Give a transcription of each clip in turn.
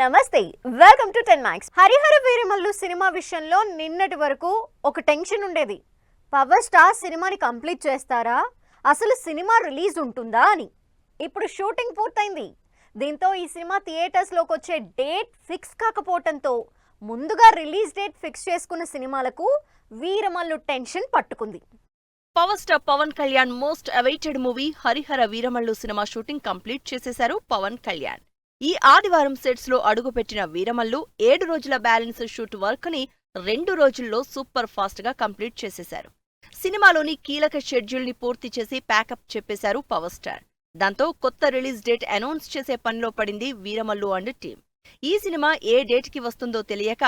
నమస్తే, welcome to 10 Max. Harihara Veeramallu cinema విషయంలో నిన్నటి వరకు ఒక టెన్షన్ ఉండేది. పవర్ స్టార్ సినిమాని కంప్లీట్ చేస్తారా, అసలు సినిమా రిలీజ్ ఉంటుందా అని. ఇప్పుడు షూటింగ్ పూర్తయింది. దీంతో ఈ సినిమా థియేటర్స్లోకి వచ్చే డేట్ ఫిక్స్ కాకపోవడంతో ముందుగా రిలీజ్ డేట్ ఫిక్స్ చేసుకున్న సినిమాలకు వీరమల్లు టెన్షన్ పట్టుకుంది. Power star Pawan Kalyan most awaited movie Harihara Veeramallu సినిమా షూటింగ్ కంప్లీట్ చేసేశారు పవన్ కళ్యాణ్. ఈ ఆదివారం సెట్స్ లో అడుగుపెట్టిన వీరమల్లు 7 రోజుల బ్యాలెన్స్ షూట్ వర్క్ ని 2 రోజుల్లో సూపర్ ఫాస్ట్ గా కంప్లీట్ చేసేశారు. సినిమాలోని కీలక షెడ్యూల్ ని పూర్తి చేసి ప్యాకప్ చెప్పేశారు పవర్ స్టార్. దాంతో కొత్త రిలీజ్ డేట్ అనౌన్స్ చేసే పనిలో పడింది వీరమల్లు అండ్ టీమ్. ఈ సినిమా ఏ డేట్ కి వస్తుందో తెలియక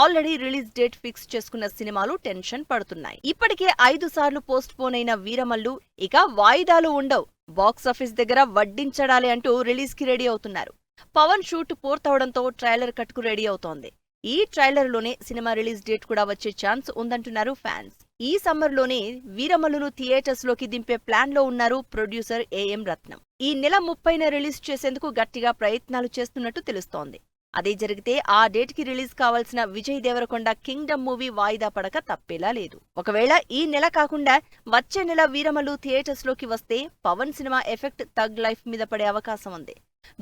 ఆల్రెడీ రిలీజ్ డేట్ ఫిక్స్ చేసుకున్న సినిమాలు టెన్షన్ పడుతున్నాయి. ఇప్పటికే 5 సార్లు పోస్ట్ పోన్ అయిన వీరమల్లు ఇక వాయిదాలు ఉండవు, బాక్సాఫీస్ దగ్గర వడ్డించడాలి అంటూ రిలీజ్ కి రెడీ అవుతున్నారు. పవన్ షూట్ పూర్తవడంతో ట్రైలర్ కట్కు రెడీ అవుతోంది. ఈ ట్రైలర్ లోనే సినిమా రిలీజ్ డేట్ కూడా వచ్చే ఛాన్స్ ఉందంటున్నారు ఫ్యాన్స్. ఈ సమ్మర్ లోనే వీరమల్లును థియేటర్స్ లోకి దింపే ప్లాన్ లో ఉన్నారు ప్రొడ్యూసర్ ఏఎం రత్నం. ఈ నెల 30న రిలీజ్ చేసేందుకు గట్టిగా ప్రయత్నాలు చేస్తున్నట్టు తెలుస్తోంది. అదే జరిగితే ఆ డేట్ కి రిలీజ్ కావాల్సిన విజయ్ దేవరకొండ కింగ్డమ్ మూవీ వాయిదా పడక తప్పేలా లేదు. ఒకవేళ ఈ నెల కాకుండా వచ్చే నెల వీరమల్లు థియేటర్స్ లోకి వస్తే పవన్ సినిమా ఎఫెక్ట్ థగ్ లైఫ్ మీద పడే అవకాశం ఉంది.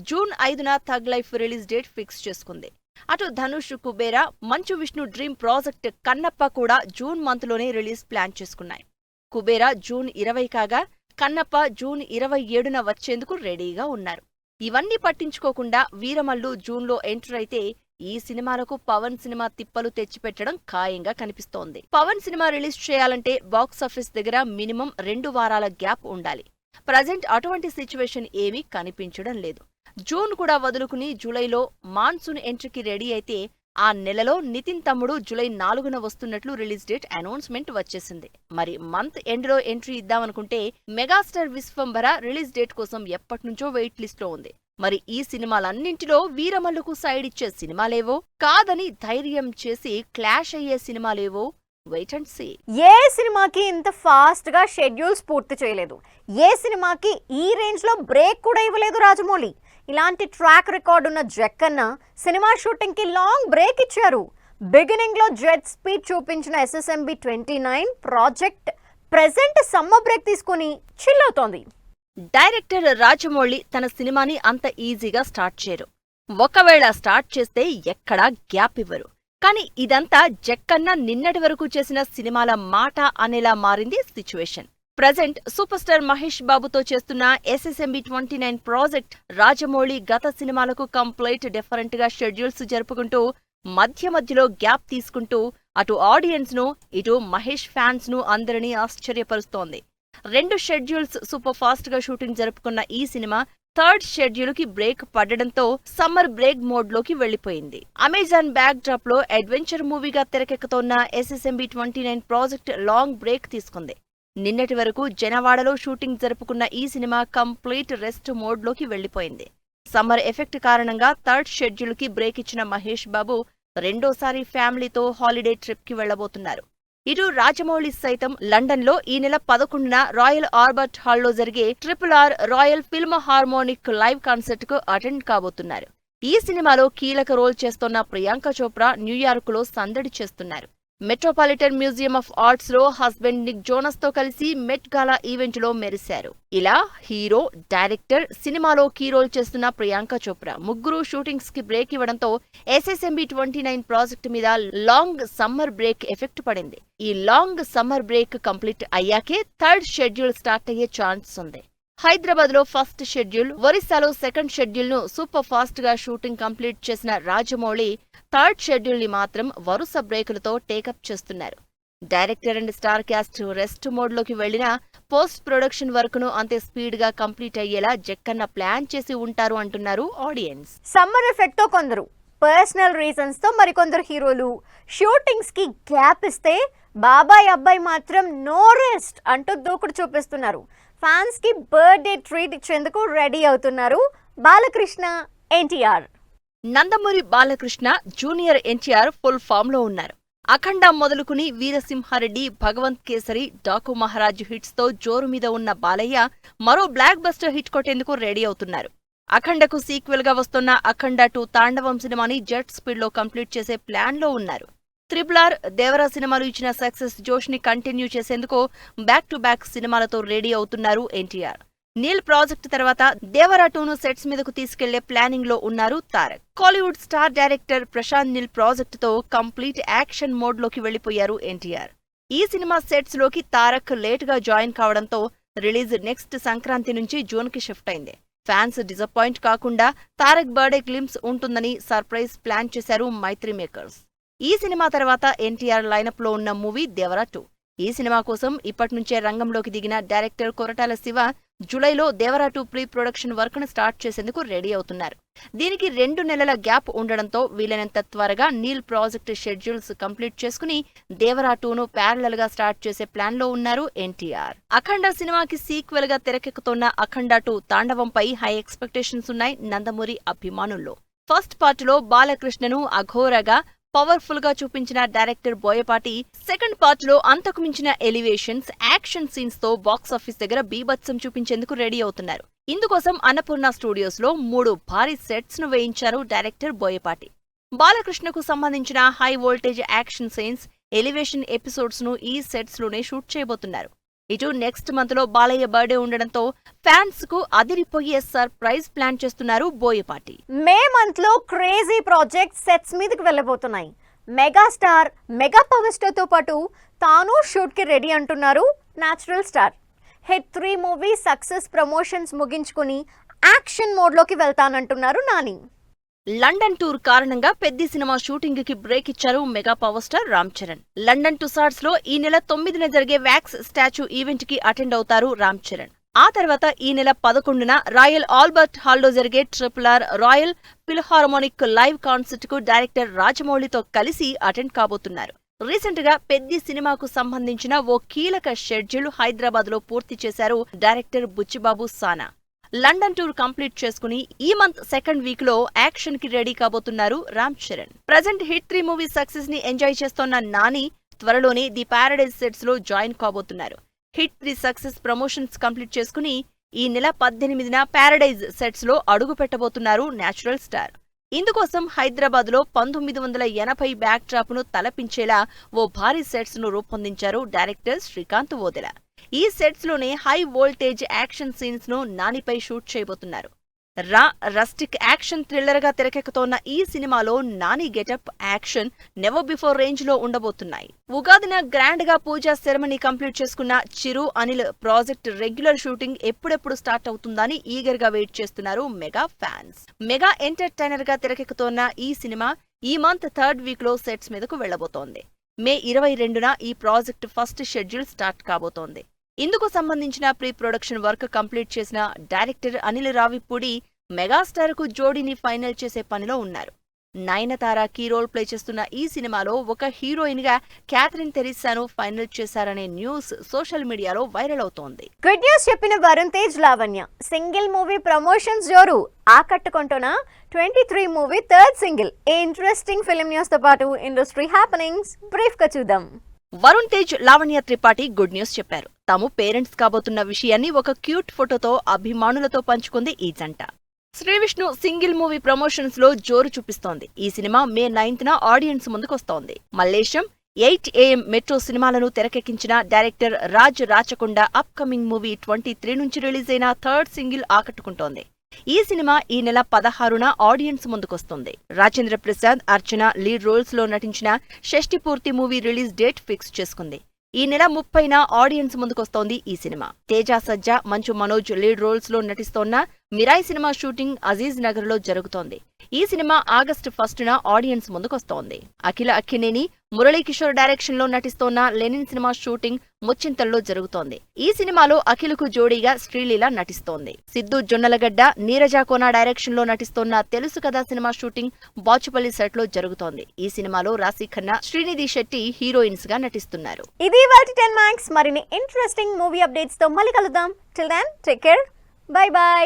జూన్ 5న thug life release date fix చేసుకుంది. అటు ధనుష్, కుబేరా, మంచు విష్ణు డ్రీమ్ ప్రాజెక్ట్ కన్నప్ప కూడా జూన్ మంత్ లోనే రిలీజ్ ప్లాన్ చేసుకున్నాయి. కుబేరా జూన్ 20 కాగా కన్నప్ప జూన్ 27న వచ్చేందుకు రెడీగా ఉన్నారు. ఇవన్నీ పట్టించుకోకుండా వీరమల్లు జూన్లో ఎంటర్ అయితే ఈ సినిమాలకు పవన్ సినిమా తిప్పలు తెచ్చిపెట్టడం ఖాయంగా కనిపిస్తోంది. పవన్ సినిమా రిలీజ్ చేయాలంటే బాక్సాఫీస్ దగ్గర మినిమం 2 వారాల గ్యాప్ ఉండాలి. ప్రజెంట్ అటువంటి సిచ్యువేషన్ ఏమీ కనిపించడం లేదు. జూన్ కూడా వదులుకుని జూలైలో మాన్సూన్ ఎంట్రీకి రెడీ అయితే ఆ నెలలో నితిన్ తమ్ముడు జూలై 4న వస్తున్నట్లు రిలీజ్ డేట్ అనౌన్స్మెంట్ వచ్చేసింది. మరి మంత్ ఎండ్లో ఎంట్రీ ఇద్దామనుకుంటే మెగాస్టార్ విశ్వంభర రిలీజ్ డేట్ కోసం ఎప్పటినుంచో వెయిట్ లిస్ట్ లో ఉంది. మరి ఈ సినిమాలన్నింటిలో వీరమల్లుకు సైడ్ ఇచ్చే సినిమాలేవో, కాదని ధైర్యం చేసి క్లాష్ అయ్యే సినిమాలేవో వెయిట్ అండ్ సీ. ఏ సినిమాకి ఇంత ఫాస్ట్ గా షెడ్యూల్స్ పూర్తి చేయలేదు. ఏ సినిమాకి ఈ రేంజ్ లో బ్రేక్ కూడా ఇవ్వలేదు రాజమౌళి. ఇలాంటి ట్రాక్ రికార్డ్ ఉన్న జక్కన్న సినిమా షూటింగ్ కి లాంగ్ బ్రేక్ ఇచ్చారు. బిగినింగ్ లో జెట్ స్పీడ్ చూపించిన SSMB 29 project present summer break తీసుకుని చిల్ అవుతోంది. డైరెక్టర్ రాజమౌళి తన సినిమాని అంత ఈజీగా స్టార్ట్ చేయరు. ఒకవేళ స్టార్ట్ చేస్తే ఎక్కడా గ్యాప్ ఇవ్వరు. కానీ ఇదంతా జక్కన్న నిన్నటి వరకు చేసిన సినిమాల మాట అనేలా మారింది situation. Present super star Mahesh బాబుతో చేస్తున్న SSMB 29 ప్రాజెక్ట్ రాజమౌళి గత సినిమాలకు కంప్లీట్ డిఫరెంట్ గా షెడ్యూల్స్ జరుపుకుంటూ మధ్యలో గ్యాప్ తీసుకుంటూ అటు ఆడియన్స్ ను ఇటు మహేష్ ఫ్యాన్స్ ను అందరినీ ఆశ్చర్యపరుస్తోంది. 2 షెడ్యూల్స్ సూపర్ ఫాస్ట్ గా షూటింగ్ జరుపుకున్న ఈ సినిమా థర్డ్ షెడ్యూల్ కి బ్రేక్ పడడంతో సమ్మర్ బ్రేక్ మోడ్ లోకి వెళ్లిపోయింది. అమెజాన్ బ్యాక్ డ్రాప్ లో అడ్వెంచర్ మూవీగా తెరకెక్కుతోన్న SSMB 29 ప్రాజెక్ట్ లాంగ్ బ్రేక్ తీసుకుంది. నిన్నటి వరకు జనవాడలో షూటింగ్ జరుపుకున్న ఈ సినిమా కంప్లీట్ రెస్ట్ మోడ్ లోకి వెళ్లిపోయింది. సమ్మర్ ఎఫెక్ట్ కారణంగా థర్డ్ షెడ్యూల్ కి బ్రేక్ ఇచ్చిన మహేష్ బాబు రెండోసారి ఫ్యామిలీతో హాలిడే ట్రిప్ కి వెళ్లబోతున్నారు. ఇటు రాజమౌళి సైతం లండన్ లో ఈ నెల 11న రాయల్ ఆల్బర్ట్ హాల్లో జరిగే RRR royal film harmonic live concert కు అటెండ్ కాబోతున్నారు. ఈ సినిమాలో కీలక రోల్ చేస్తోన్న ప్రియాంక చోప్రా న్యూయార్క్ లో సందడి చేస్తున్నారు. మెట్రోపాలిటన్ మ్యూజియం ఆఫ్ ఆర్ట్స్ లో హస్బెండ్ నిక్ జోనస్ తో కలిసి మెట్ గాలా ఈవెంట్ లో మెరిశారు. ఇలా హీరో, డైరెక్టర్, సినిమాలో కీ రోల్ చేస్తున్న ప్రియాంక చోప్రా ముగ్గురు షూటింగ్స్ కి బ్రేక్ ఇవ్వడంతో SSMB 29 ప్రాజెక్ట్ మీద లాంగ్ సమ్మర్ బ్రేక్ ఎఫెక్ట్ పడింది. ఈ లాంగ్ సమ్మర్ బ్రేక్ కంప్లీట్ అయ్యాకే థర్డ్ షెడ్యూల్ స్టార్ట్ అయ్యే ఛాన్స్ ఉంది. హైదరాబాద్ లో ఫస్ట్ షెడ్యూల్, ఒరిస్సాలో సెకండ్ షెడ్యూల్ ను సూపర్ ఫాస్ట్ గా షూటింగ్ కంప్లీట్ చేసిన రాజమౌళి థర్డ్ షెడ్యూల్ ని మాత్రం వరుస బ్రేకులతో టేకప్ చేస్తున్నారు. Director and star cast rest mode లోకి వెళ్లినా పోస్ట్ ప్రొడక్షన్ వర్క్ ను అంతే స్పీడ్ గా కంప్లీట్ అయ్యేలా జక్కన్న ప్లాన్ చేసి ఉంటారు అంటున్నారు ఆడియన్స్. సమ్మర్ ఎఫెక్ట్ తో కొందరు, పర్సనల్ రీజన్స్ తో మరికొందరు హీరోలు షూటింగ్స్ కి గ్యాప్ ఇస్తే బాబాయ్ అబ్బాయి మాత్రం నో రెస్ట్ అంటూ దూకుడు చూపిస్తున్నారు. ఫ్యాన్స్ కి బర్త్డే ట్రీట్ ఇచ్చేందుకు రెడీ అవుతున్నారు Balakrishna, NTR. Nandamuri Balakrishna, junior NTR full form లో ఉన్నారు. అఖండ మొదలుకుని వీరసింహారెడ్డి, భగవంత్ కేసరి, డాకు మహారాజ్ హిట్స్ తో జోరు మీద ఉన్న బాలయ్య మరో బ్లాక్ బస్టర్ హిట్ కొట్టేందుకు రెడీ అవుతున్నారు. అఖండకు సీక్వెల్ గా వస్తున్న అఖండ 2 తాండవం సినిమాని జెట్ స్పీడ్ లో కంప్లీట్ చేసే ప్లాన్ లో ఉన్నారు. RRR, దేవరా సినిమాలు ఇచ్చిన సక్సెస్ జోష్ ని కంటిన్యూ చేసేందుకు బ్యాక్ టు బ్యాక్ సినిమాలతో రెడీ అవుతున్నారు ఎన్టీఆర్. నీల్ ప్రాజెక్ట్ తర్వాత దేవరా 2ను సెట్స్ మీదకు తీసుకెళ్లే ప్లానింగ్ లో ఉన్నారు Tarak. Kollywood star director Prashanth Neel project తో కంప్లీట్ యాక్షన్ మోడ్ లోకి వెళ్లిపోయారు ఎన్టీఆర్. ఈ సినిమా సెట్స్ లోకి తారక్ లేట్ గా జాయిన్ కావడంతో రిలీజ్ నెక్స్ట్ సంక్రాంతి నుంచి జూన్ కి షిఫ్ట్ అయింది. ఫ్యాన్స్ డిసప్పాయింట్ కాకుండా తారక్ బర్త్డే గ్లింప్స్ ఉంటుందని సర్ప్రైజ్ ప్లాన్ చేశారు మైత్రి మేకర్స్. ఈ సినిమా తర్వాత ఎన్టీఆర్ లైనప్ లో ఉన్న మూవీ దేవరా 2. ఈ సినిమా కోసం ఇప్పటినుంచే రంగంలోకి దిగిన డైరెక్టర్ కొరటాల శివ జూలైలో దేవరా 2 ప్రీ ప్రొడక్షన్ వర్క్ ను స్టార్ట్ చేసేందుకు రెడీ అవుతున్నారు. దీనికి 2 నెలల గ్యాప్ ఉండడంతో వీలైనంత త్వరగా నీల్ ప్రాజెక్ట్ షెడ్యూల్స్ కంప్లీట్ చేసుకుని దేవరా 2ను ప్యారలల్ గా స్టార్ట్ చేసే ప్లాన్ లో ఉన్నారు ఎన్టీఆర్. అఖండ సినిమాకి సీక్వెల్ గా తెరకెక్కుతున్న అఖండ 2 తాండవంపై హై ఎక్స్పెక్టేషన్స్ ఉన్నాయి నందమూరి అభిమానుల్లో. ఫస్ట్ పార్ట్ లో బాలకృష్ణను అఘోరగా పవర్ఫుల్ గా చూపించిన డైరెక్టర్ బోయపాటి సెకండ్ పార్ట్ లో అంతకు మించిన ఎలివేషన్స్, యాక్షన్ సీన్స్ తో బాక్సాఫీస్ దగ్గర బీభత్సం చూపించేందుకు రెడీ అవుతున్నారు. ఇందుకోసం అన్నపూర్ణ స్టూడియోస్ లో 3 భారీ సెట్స్ ను వేయించారు డైరెక్టర్ బోయపాటి. బాలకృష్ణకు సంబంధించిన high voltage action scenes, elevation episodes ను ఈ సెట్స్ లోనే షూట్ చేయబోతున్నారు. ఇటు నెక్స్ట్ మంత్ లో బాలయ్య బర్త్డే ఉండడంతో ఫ్యాన్స్ కు అదిరిపోయే సర్ప్రైజ్ ప్లాన్ చేస్తున్నారు బోయపాటి. మే మంత్ లో క్రేజీ ప్రాజెక్ట్ సెట్స్ మీదకి వెళ్ళబోతున్నాయి. మెగాస్టార్, మెగా పవర్ స్టార్ తో పాటు తాను షూట్ కి రెడీ అంటున్నారు natural star. Hit 3 movie success promotions ముగించుకుని యాక్షన్ మోడ్ లోకి వెళ్తానంటున్నారు నాని. లండన్ టూర్ కారణంగా పెద్ద సినిమా షూటింగ్ కి బ్రేక్ ఇచ్చారు mega power star Ram Charan. London Tussauds లో ఈ నెల 9న జరిగే వ్యాక్స్ స్టాచ్యూ ఈవెంట్ కి అటెండ్ అవుతారు రామ్ చరణ్. ఆ తర్వాత ఈ నెల 11న రాయల్ ఆల్బర్ట్ హాల్లో జరిగే RRR royal philharmonic live concert కు డైరెక్టర్ రాజమౌళితో కలిసి అటెండ్ కాబోతున్నారు. రీసెంట్ గా పెద్ద సినిమాకు సంబంధించిన ఓ కీలక షెడ్యూల్ హైదరాబాద్ లో పూర్తి చేశారు డైరెక్టర్ బుచ్చిబాబు సానా. లండన్ టూర్ కంప్లీట్ చేసుకుని ఈ మంత్ సెకండ్ వీక్ లో యాక్షన్ కి రెడీ కాబోతున్నారు Ram Charan. Present hit 3 movie success ని ఎంజాయ్ చేస్తోన్న నాని త్వరలోనే ది ప్యారడైజ్ సెట్స్ లో జాయిన్ కాబోతున్నారు. హిట్ 3 సక్సెస్ ప్రమోషన్స్ కంప్లీట్ చేసుకుని ఈ నెల 18న ప్యారడైజ్ సెట్స్ లో అడుగు పెట్టబోతున్నారు న్యాచురల్ స్టార్. ఇందుకోసం హైదరాబాద్ లో 1980 బ్యాక్ డ్రాప్ ను తలపించేలా ఓ భారీ సెట్స్ ను రూపొందించారు డైరెక్టర్ శ్రీకాంత్ ఓదెల. ఈ సెట్స్ లోనే హై వోల్టేజ్ యాక్షన్ సీన్స్ ను నానిపై షూట్ చేయబోతున్నారు. రస్టిక్ యాక్షన్ థ్రిల్లర్ గా తెరకెక్కుతోన్న ఈ సినిమాలో Nani getup, action never before range లో ఉండబోతున్నాయి. ఉగాదిన గ్రాండ్ గా పూజా సెరమనీ కంప్లీట్ చేసుకున్న చిరు, అనిల్ ప్రాజెక్ట్ రెగ్యులర్ షూటింగ్ ఎప్పుడెప్పుడు స్టార్ట్ అవుతుందని ఈగర్ గా వెయిట్ చేస్తున్నారు మెగా ఫ్యాన్స్. మెగా ఎంటర్టైనర్ గా తెరకెక్కుతోన్న ఈ సినిమా ఈ మంత్ థర్డ్ వీక్ లో సెట్స్ మీదకు వెళ్లబోతోంది. మే 22న ఈ ప్రాజెక్ట్ ఫస్ట్ షెడ్యూల్ స్టార్ట్ కాబోతోంది. ఇందుకు సంబంధించిన ప్రీ ప్రొడక్షన్ వర్క్ కంప్లీట్ చేసిన డైరెక్టర్ అనిల్ రావిపూడి మెగాస్టార్ కు జోడీని ఫైనల్ చేసే పనిలో ఉన్నారు. నయనతార కీ రోల్ ప్లే చేస్తున్న ఈ సినిమాలో ఒక హీరోయిన్ గా క్యాథరిన్ తెరిసాను ఫైనల్ చేశారనే న్యూస్ సోషల్ మీడియాలో వైరల్ అవుతోంది. గుడ్ న్యూస్ చెప్పిన Varun Tej, Lavanya single movie promotions జోరు ఆకట్టుకుంటున్న 23 movie third single. Interesting film news తో పాటు ఇండస్ట్రీ హ్యాపెనింగ్స్ బ్రీఫ్ గా చూద్దాం. వరుణ్ తేజ్, లావణ్య త్రిపాఠి గుడ్ న్యూస్ చెప్పారు. తాము పేరెంట్స్ కాబోతున్న విషయాన్ని ఒక క్యూట్ ఫోటోతో అభిమానులతో పంచుకుంది ఈ జంట. శ్రీవిష్ణు సింగిల్ మూవీ ప్రమోషన్స్ లో జోరు చూపిస్తోంది. ఈ సినిమా మే 9న ఆడియన్స్ ముందుకొస్తోంది. మల్లేశం, 8 AM మెట్రో సినిమాలను తెరకెక్కించిన director Raj Rachakonda upcoming movie 23 నుంచి రిలీజ్ అయిన థర్డ్ సింగిల్ ఆకట్టుకుంటోంది. ఈ సినిమా ఈ నెల 16న ఆడియన్స్ ముందుకొస్తుంది. రాజేంద్ర ప్రసాద్, అర్చన లీడ్ రోల్స్ లో నటించిన షష్ఠి పూర్తి మూవీ రిలీజ్ డేట్ ఫిక్స్ చేసుకుంది. ఈ నెల 30న ఆడియన్స్ ముందుకొస్తోంది ఈ సినిమా. తేజ సజ్జా, మంచు మనోజ్ లీడ్ రోల్స్ లో నటిస్తోన్న మిరాయి సినిమా షూటింగ్ అజీజ్ నగర్ లో జరుగుతోంది. ఈ సినిమా ఆగస్టు 1న ఆడియన్స్ ముందుకొస్తోంది. అఖిల అక్కినేని, మురళీకిషోర్ డైరెక్షన్ లో నటిస్తోన్న లెనిన్ సినిమా షూటింగ్ ముచ్చింతల్లో జరుగుతోంది. ఈ సినిమాలో అఖిల్కు జోడీగా శ్రీలీల నటిస్తోంది. సిద్ధు జొన్నలగడ్డ, నీరజ కోన డైరెక్షన్ లో నటిస్తోన్న తెలుసు కదా సినిమా షూటింగ్ బాచుపల్లి సెట్ లో జరుగుతోంది. ఈ సినిమాలో రాశి ఖన్నా, శ్రీనిధి శెట్టి హీరోయిన్స్ గా నటిస్తున్నారు. ఇది ఇవాల్టి 10 Max. మరిన్ని ఇంట్రెస్టింగ్ మూవీ అప్డేట్స్ తో మళ్ళీ కలుద్దాం. Till then take care. Bye by.